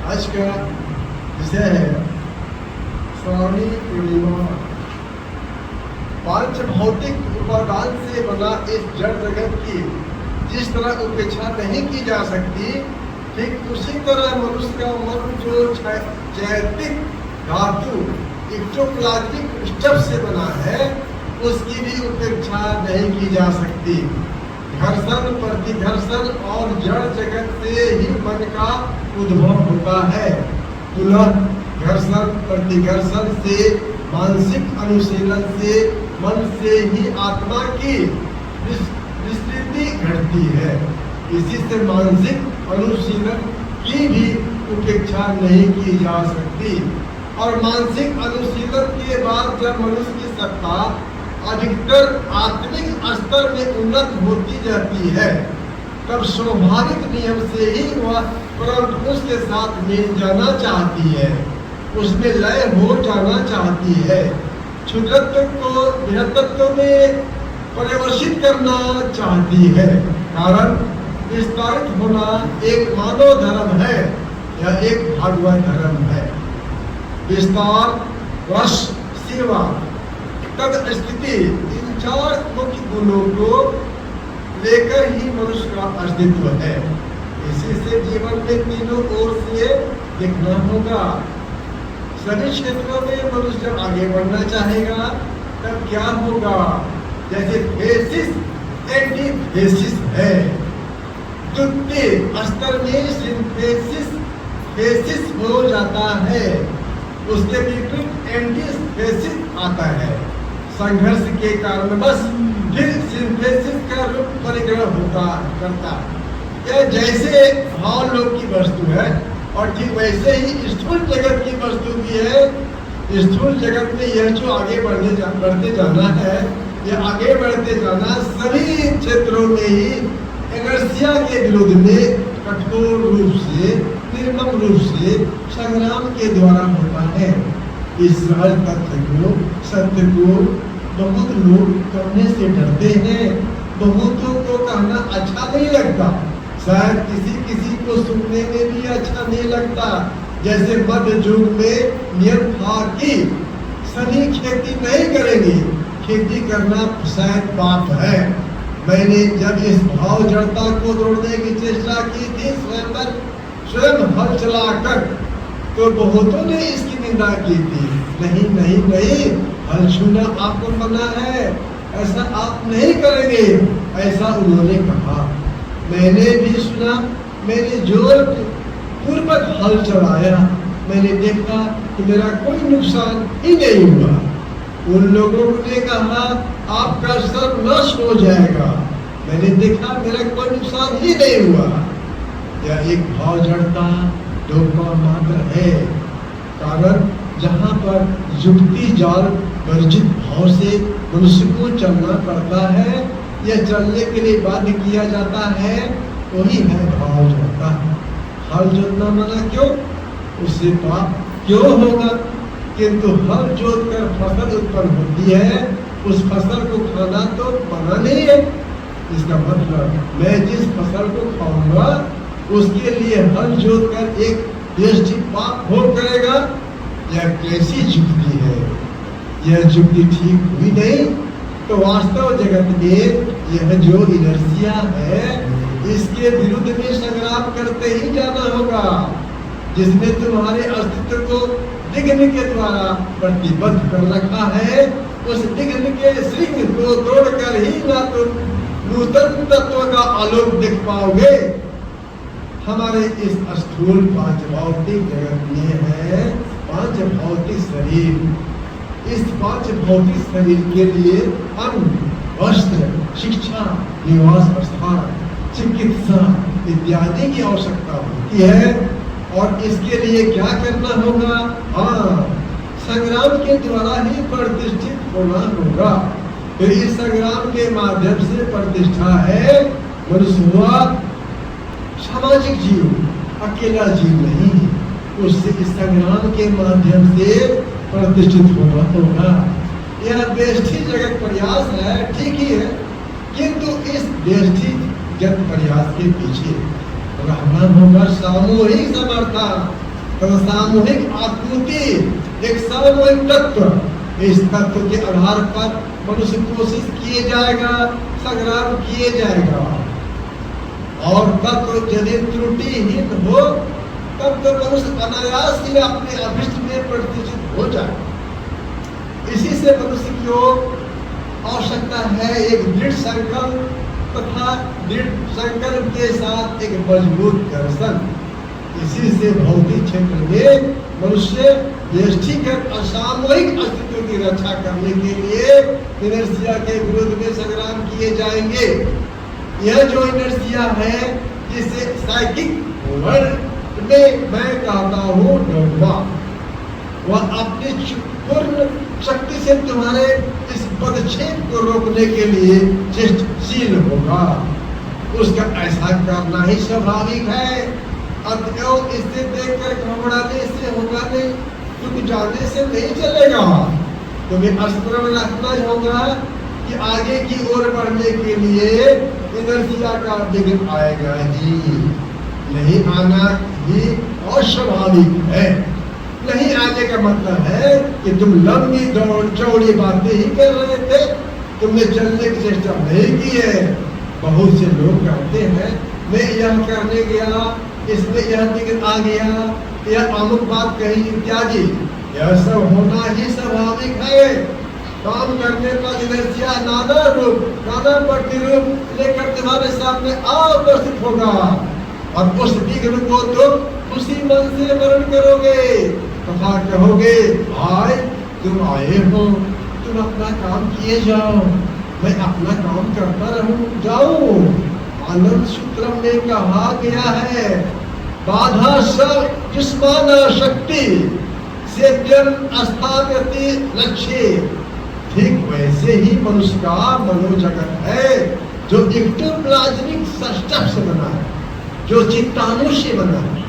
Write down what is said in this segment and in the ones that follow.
आज का विषय है श्रावणी पूर्णिमा। पांच भौतिक उपादान से बना इस जड़ जगत की जिस तरह उपेक्षा नहीं की जा सकती, ठीक उसी तरह मनुष्य का मन जो चैतिक धातु इक्टोप्लाज्मिक स्टफ से बना है, उसकी भी उपेक्षा नहीं की जा सकती। घर्षण, प्रतिघर्षण और जड़ जगत से ही मन का उद्भव होता है। पुनः घर्षण, प्रतिघर्षण से, मानसिक अनुशीलन से, मन से ही आत्मा की विस्तृति घटती है। इसी से मानसिक अनुशीलन की भी उपेक्षा नहीं की जा सकती। और मानसिक अनुशीलन के बाद जब मनुष्य की सत्ता अधिकतर आत्मिक स्तर में उन्नत होती जाती है, तब स्वाभाविक नियम से ही वह परम पुरुष के साथ मिल जाना चाहती है, उसमें लय हो जाना चाहती है, क्षुद्रत्व को बृहत्तत्व में परिवर्तित करना चाहती है। कारण विस्तारित होना एक मानव धर्म है या एक भगवत धर्म है। विस्तार, रस, सेवा, तद स्थिति, इन चार मुख्य गुणों को लेकर ही मनुष्य का अस्तित्व है। इसी से जीवन में तीनों ओर से देखना होगा। सभी क्षेत्रों में मनुष्य जब आगे बढ़ना चाहेगा तब क्या होगा? जैसे फेसिस एंटीथेसिस है, द्वितीय स्तर में सिंथेसिस हो जाता है, उसके विपरीत एंटीथेसिस आता है। संघर्ष के कारण बस फिर सिंथेसिस का रूप परिग्रह करता है। यह जैसे भाव लोक की वस्तु है और ठीक वैसे ही स्थूल जगत की वस्तु भी है। स्थूल जगत में यह जो आगे बढ़ते जाना है, यह आगे बढ़ते जाना सभी क्षेत्रों में ही इनर्शिया के विरुद्ध में कठोर रूप से, निर्मम रूप से संग्राम के द्वारा होता है। इस सहज तथ्य को, सत्य को बहुत लोग कहने से डरते हैं। बहुतों को कहना अच्छा नहीं लगता, शायद किसी को सुनने में भी अच्छा नहीं लगता। जैसे मध्य युग में नियम था कि सभी खेती नहीं करेंगे, खेती करना शायद पाप है। मैंने जब इस भाव जड़ता को तोड़ने की चेष्टा की थी, स्वयं हल चलाकर, तो बहुतों ने इसकी निंदा की थी। नहीं नहीं नहीं, हल छूना आपको मना है, ऐसा आप नहीं करेंगे, ऐसा उन्होंने कहा। मैंने भी सुना, मैंने जोर पूर्वक हल चलाया, मैंने देखा कि मेरा कोई नुकसान ही नहीं हुआ। उन लोगों ने कहा आपका सर्वनाश हो जाएगा, मैंने देखा मेरा कोई नुकसान ही नहीं हुआ। यह एक भाव जड़ता धोखा मात्र है। कारण जहाँ पर युक्ति जाल वर्जित भाव से मनुष्य को चलना पड़ता है या चलने के लिए बाध्य किया जाता है, वही है भाव जड़ता। हल जोतना मना क्यों? उससे पाप क्यों होगा? किंतु हल जोत कर फसल उत्पन्न होती है, उस फसल को खाना तो मना नहीं है। इसका मतलब मैं जिस फसल को खाऊंगा उसके लिए हल जोत कर एक व्यष्टि पाप भोग करेगा। यह कैसी युक्ति है? यह युक्ति ठीक हुई नहीं। तो वास्तव जगत में यह जो इनर्शिया है, इसके विरुद्ध में संग्राम करते ही जाना होगा, जिसने तुम्हारे अस्तित्व को विघ्न के द्वारा प्रतिबद्ध कर रखा है। उस विघ्न के श्रृंग को तोड़कर ही ना तुम नूतन तत्व का आलोक देख पाओगे। हमारे इस स्थूल पांच भौतिक जगत में है पांच भौतिक शरीर। इस पांच भौतिक शरीर के लिए अन्न, वस्त्र, शिक्षा, निवास स्थान, चिकित्सा इत्यादि की आवश्यकता होती है। और इसके लिए क्या करना होगा? हाँ, संग्राम के द्वारा ही प्रतिष्ठित होना होगा। फिर इस संग्राम के माध्यम से प्रतिष्ठा है। मनुष्य हुआ सामाजिक जीव, अकेला जीव नहीं। उससे इस संग्राम के माध्यम से प्रतिष्ठित होना होगा। यह बेष्ठी जगत प्रयास है, ठीक ही है, किंतु इस बेष्ठी जगत प्रयास के पीछे रहना होगा सामूहिक समर्थन। तो सामूहिक आकृति एक सामूहिक तत्व, इस तत्व के आधार पर मनुष्य कोशिश किए जाएगा, संग्राम किए जाएगा। और तत्व यदि त्रुटिहीन हो तब तो मनुष्य अनायास ही अपने अभिष्ट में प्रतिष्ठित हो जाए। इसी से मनुष्य की आवश्यकता है एक दृढ़ संकल्प तथा दृढ़ संकल्प के साथ एक मजबूत दर्शन। इसी से भौतिक क्षेत्र में मनुष्य व्यष्टिगत असामूहिक अस्तित्व की रक्षा करने के लिए इनर्शिया के विरुद्ध में संग्राम किए जाएंगे। यह जो इनर्शिया है जिसे साइकिक वर्ल्ड में मैं कहता हूँ डोगमा, वह अपनी पूर्ण शक्ति से तुम्हारे इस पदक्षेप को रोकने के लिए चेष्टशील होगा। उसका ऐसा करना ही स्वाभाविक है। अतएव इसे देखकर घबराने से होगा नहीं, रुक जाने से नहीं चलेगा। तुम्हें स्मरण रखना होगा कि आगे की ओर बढ़ने के लिए इनर्शिया का विघ्न आएगा ही, नहीं आना ही अस्वाभाविक है। नहीं आने का मतलब है कि तुम लंबी दौड़ चौड़ी बातें ही कर रहे थे, तुमने चलने की चेष्टा नहीं की है। बहुत से लोग कहते हैं मैं यह करने गया, इसमें यह दिक्कत आ गया, यह अमुक बात कही इत्यादि। यह सब होना ही स्वाभाविक है। काम करने पर इनर्शिया नाना रूप नाना प्रतिरूप लेकर तुम्हारे सामने उपस्थित होगा और उस विघ्न को तुम उसी मन से वर्ण करोगे तथा कहोगे भाई तुम आए हो, तुम अपना काम किए जाओ, मैं अपना काम करता रहूं जाऊं। आनंद सूत्र में कहा गया है बाधा सब जिस्माना शक्ति से स्थापयति लक्ष्य। ठीक वैसे ही मनुष्य का मनोजगत है जो इक्टोप्लाज्मिक सब्सटेंस से बना है, जो चित्ताणु से बना है,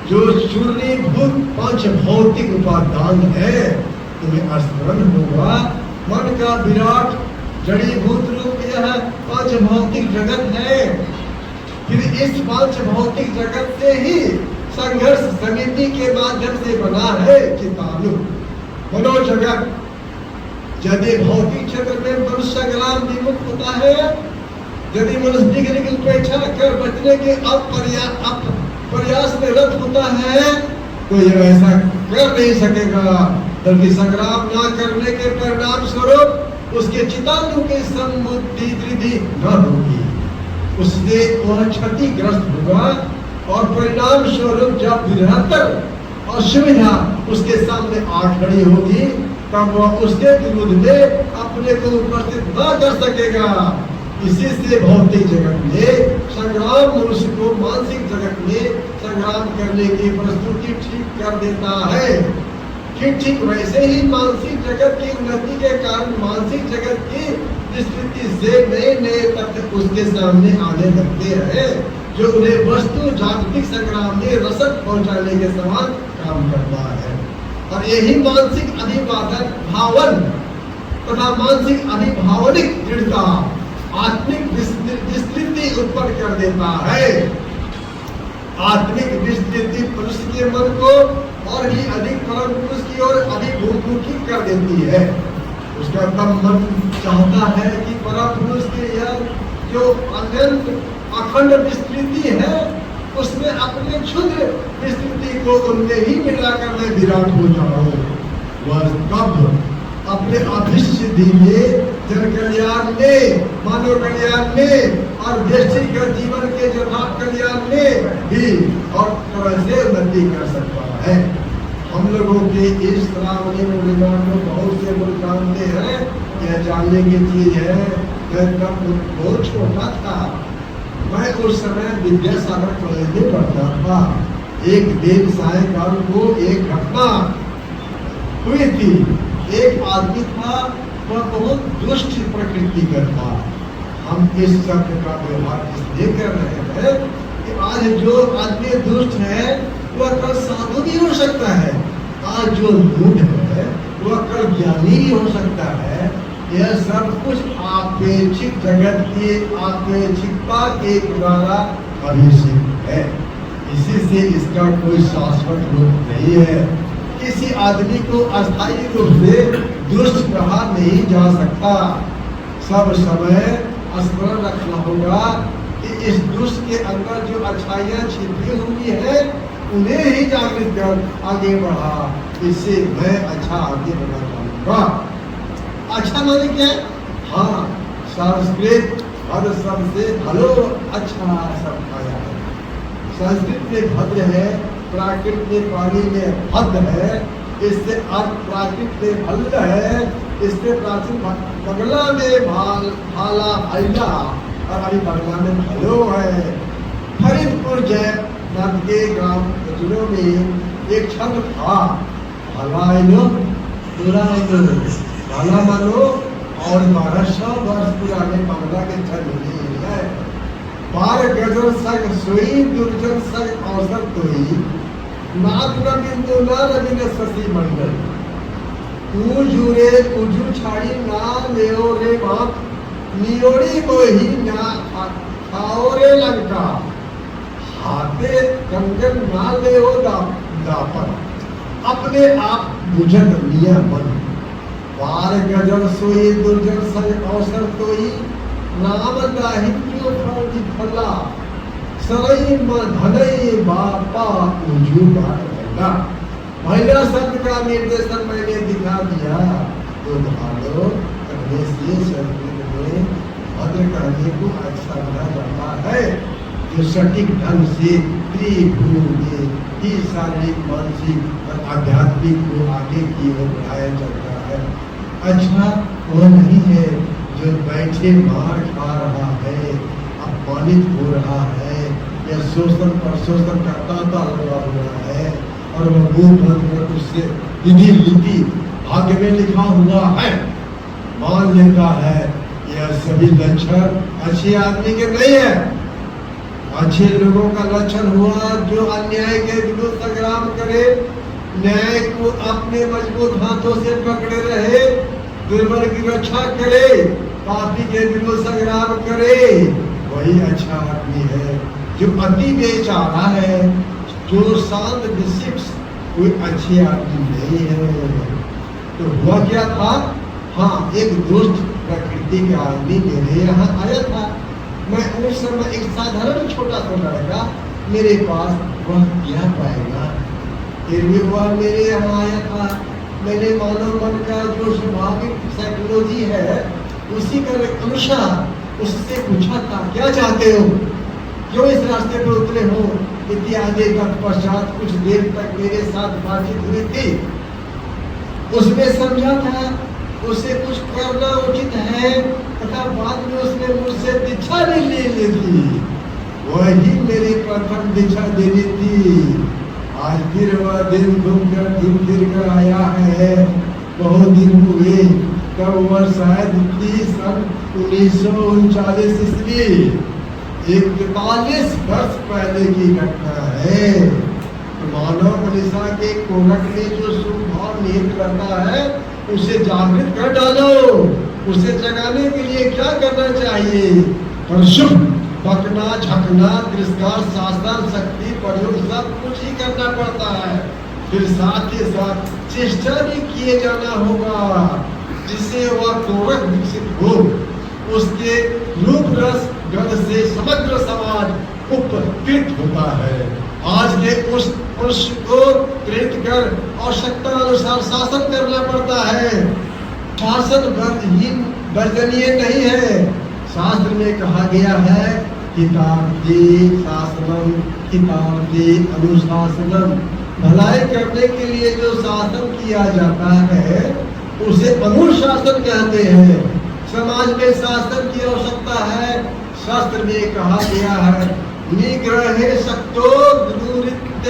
जो शून्यभूत पंच भौतिक उपादान है। तुम्हें स्मरण होगा मन का विराट जड़ीभूत रूप यह पांच भौतिक जगत है। फिर इस पांच भौतिक जगत से ही संघर्ष समिति के माध्यम से बना है चिताणु मनोजगत। यदि भौतिक क्षेत्र में मनुष्य संग्राम विमुख होता है, यदि मनुष्य डिग्री की उपेक्षा कर बचने के प्रयास में रत होता है तो यह ऐसा कर नहीं सकेगा, बल्कि संग्राम न करने के परिणाम स्वरूप उसके चिताणु की समृद्धि वृद्धि न होगी, उससे वह क्षतिग्रस्त होगा और परिणाम स्वरूप जब निरंतर असुविधा उसके सामने आ खड़ी होगी तब वह उसके विरुद्ध में अपने को उपस्थित न कर सकेगा। इसी से भौतिक जगत में संग्राम मनुष्य को मानसिक जगत में संग्राम करने की प्रस्तुति ठीक कर देता है। ठीक वैसे ही मानसिक जगत की उन्नति के कारण मानसिक जगत की विस्तृति से नए नए तथ्य उसके सामने आने लगते हैं, जो उन्हें वस्तु जागतिक संग्राम में रसद पहुंचाने के समान काम करता है। और यही मानसिक अभिवादन भावन तथा मानसिक अभिभावनिक दृढ़ता आत्मिक विस्तृति उत्पन्न कर देता है। आत्मिक विस्तृति पुरुष के मन को और भी अधिक परम पुरुष की ओर अभिमुखी कर देती है। उसका तब मन चाहता है कि परम पुरुष के यह जो अनंत अखंड विस्तृति है उसमें अपने क्षुद्र विस्तृति को उनमें ही मिलाकर मैं विराट हो जाऊं। वह तब अपने अभिष्ट सिद्धि में, जन कल्याण में, मानव कल्याण में और व्यक्तिगत जीवन के यथार्थ कल्याण में भी और तरह से उन्नति कर सकता है। हम लोगों के इस श्रावणी पूर्णिमा को बहुत से लोग जानते हैं, यह जानने की चीज है। मैं तब बहुत छोटा था, मैं उस समय विद्यासागर कॉलेज में पढ़ता था। एक दिन सायंकाल को एक घटना हुई थी। एक आदमी था, वह बहुत दुष्ट प्रकृति का था। हम इस शब्द का व्यवहार इसलिए कर रहे हैं कि आज जो आदमी दुष्ट है वह कल साधु भी हो सकता है, आज जो मूढ़ है वह कल ज्ञानी भी हो सकता है। यह सब कुछ आपेक्षिक जगत की आपेक्षिकता के द्वारा अभिषेक है। इसी से इसका कोई शाश्वत रूप नहीं है। किसी आदमी को अस्थायी रूप से दुष्ट कहा नहीं जा सकता। सब समय स्मरण रखना होगा कि इस दुष्ट के अंदर जो अच्छाइयाँ छिपी हुई है उन्हें ही जागृत कर आगे बढ़ा। इससे मैं अच्छा आगे बढ़ना चाहूँगा। अच्छा माने क्या? हाँ, संस्कृत भद्र शब्द से भलो अच्छा शब्द आया है। संस्कृत में भद्र है, प्राकृत में पानी में भद्र है, इससे अर्थ प्राकृत में भल्ल है, इससे प्राचीन बंगला में भाला भैला और अभी बंगला में भलो है। फरीदपुर जयपुर के ग्राम कचरों में एक छंद था, भला बुरा भला मानो, और 1200 वर्ष पुराने बंगला के छंद नहीं है। बार गजर संग सोई दुर्जन संग अवसर तोई, नाथ न बिंदु न रवि न शशि मंडल, तू जुरे उजू छाड़ी ना लेओ रे बाप, नियोड़ी मोही ना खाओ रे लंका, हाथे कंगन ना लेओ दापर, अपने आप बुझत लिया मन। बार गजर सोई दुर्जन संग अवसर तोई, नाम दाहित्यो फला, सरई धनई बापा उजू बाट भैला। भैला शब्द का निर्देशन मैंने दिखा दिया। तो भालो करने से संस्कृत में भद्र कहने को अच्छा माना जाता है, जो सटीक ढंग से त्रिभुवन की शारीरिक, मानसिक और आध्यात्मिक को आगे की ओर बढ़ाया जाता है। अच्छा वो नहीं है जो बैठे मार खा रहा है, अपमानित हो रहा है, या शोषण पर शोषण का तांता लगा हुआ है और वह मुंह बंद कर उससे विधि लीति भाग्य में लिखा हुआ है मान लेता है। यह सभी लक्षण अच्छे आदमी के नहीं है। अच्छे लोगों का लक्षण हुआ जो अन्याय के विरुद्ध संग्राम करे, न्याय को अपने मजबूत हाथों से पकड़े रहे, दुर्बल की रक्षा करे, पापी के विरुद्ध संग्राम करे, वही अच्छा आदमी है। जो अति बेचारा है, जो शांत विशिष्ट, कोई अच्छे आदमी नहीं है। तो हुआ क्या था? हाँ, एक दुष्ट प्रकृति का आदमी मेरे यहाँ आया था। मैं उस समय एक साधारण छोटा सा लड़का, मेरे पास वह क्या पाएगा, फिर भी वह मेरे यहाँ आया था। मैंने मानव मन का जो स्वाभाविक साइकोलॉजी है उसी का अनुसार उससे पूछा था, क्या चाहते हो, क्यों इस रास्ते पर उतरे हो इत्यादि। तत्पश्चात कुछ देर तक मेरे साथ बातचीत हुई थी। उसने समझा था उसे कुछ करना उचित है तथा बाद में उसने मुझसे दीक्षा नहीं ले ली थी। वही मेरी प्रथम दीक्षा देनी थी। आज फिर वह दिन घूम फिर कर आया है। बहुत दिन हुए, तब वह शायद 1939 ईस्वी, 41 वर्ष पहले की घटना है। मानव मनीषा के कोरक में जो शुभ भाव निहित रहता है उसे जागृत कर डालो। उसे जगाने के लिए क्या करना चाहिए? पर शुभ पकना, झकना, तिरस्कार, शासन, शक्ति, प्रयोग सब कुछ ही करना पड़ता है। फिर साथ ही साथ चेष्टा भी किए जाना होगा जिससे वह कोरक विकसित हो। उसके रूप रस गंध से समग्र समाज उपकृत होता है। आज के उस पुरुष को प्रेरित कर आवश्यकता अनुसार शासन करना पड़ता है। शासन वर्जनीय नहीं है। शास्त्र में कहा गया है, किताब दे शासनम, किताब दे अनुशासनम। भलाई करने के लिए जो शासन किया जाता है उसे अनुशासन कहते हैं। समाज में शासन की आवश्यकता है। शास्त्र में कहा गया है, निग्रहे शक्तो दुरित्यभिधीयते।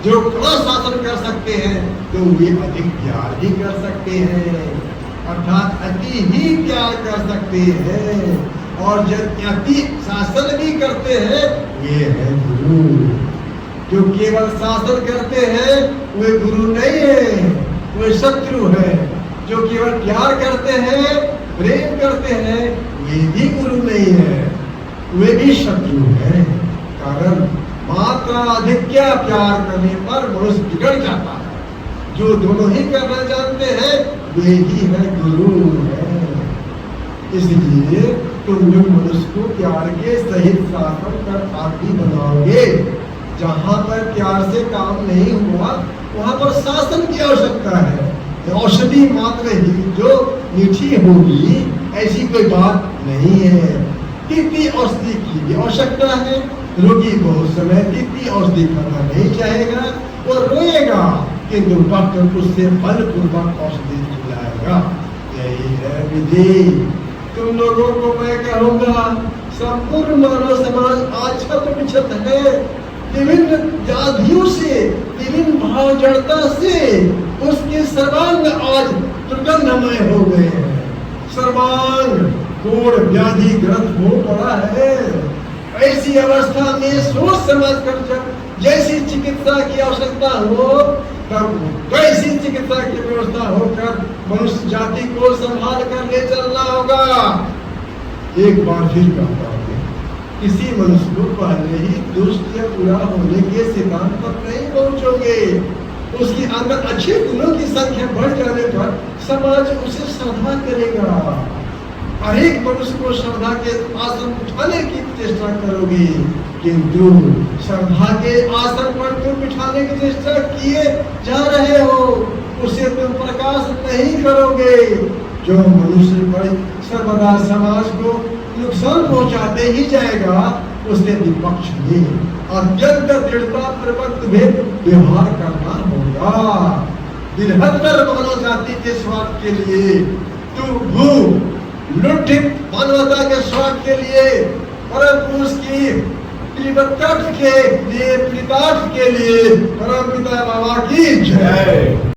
जो कड़ा शासन कर सकते हैं तो वे अधिक प्यार भी कर सकते हैं, अर्थात अति ही प्यार कर सकते हैं। और जब अति शासन भी करते हैं वे है गुरु। जो केवल शासन करते हैं वे गुरु नहीं है, वे शत्रु है। जो केवल प्यार करते हैं, प्रेम करते हैं, वे भी गुरु नहीं है, वे भी शत्रु है। कारण मात्रा अधिक क्या प्यार करने पर मनुष्य बिगड़ जाता है। जो दोनों ही करना जानते हैं वे ही है गुरु है। इसलिए तुम जो मनुष्य को प्यार के सहित शासन कर आदि बनाओगे, जहां पर प्यार से काम नहीं हुआ वहां पर शासन की आवश्यकता है। औषधि मात्र ही जो मीठी होगी ऐसी कोई बात नहीं है। तीखी औषधि की भी आवश्यकता है। रोगी बहुत समय तीखी औषधि खाना नहीं चाहेगा, वो रोएगा, किंतु डॉक्टर उससे बलपूर्वक औषधि खिलाएगा। यही है विधि। तुम लोगों को मैं कहूँगा, संपूर्ण मानव समाज आज छत बिछत है, विभिन्न व्याधियों से, विभिन्न भाव जड़ता से उसके सर्वांग आज दुर्गंधमय हो गए हैं। सर्वांग कोड़ व्याधि ग्रंथ हो पड़ा है। ऐसी अवस्था में सोच समझ कर जैसी चिकित्सा की आवश्यकता हो तब वैसी चिकित्सा की व्यवस्था होकर मनुष्य जाति को संभाल कर ले चलना होगा। एक बार फिर कहता हूँ, किसी मनुष्य को पहले ही दुष्ट या बुरा होने के सिद्धांत पर नहीं पहुंचोगे। उसके अंदर अच्छे गुणों की संख्या बढ़ जाने पर समाज उसे श्रद्धा करेगा। हर एक मनुष्य को श्रद्धा के आसन उठाने की चेष्टा करोगे, किंतु श्रद्धा के आसन पर तुम बिठाने की चेष्टा किए जा रहे हो, उसे तुम प्रकाश नहीं करोगे। जो मनुष्य पर सर्वदा समाज को नुकसान पहुंचाते ही जाएगा, उससे विपक्ष में अत्यंत दृढ़ता पूर्वक व्यवहार करना होगा। निरंतर मानव जाति के स्वार्थ के लिए, तू भू लुंठित मानवता के स्वार्थ के लिए, परम पुरुष की प्रियवत्ता के लिए, प्रितार्थ के लिए परम पिता बाबा की जय।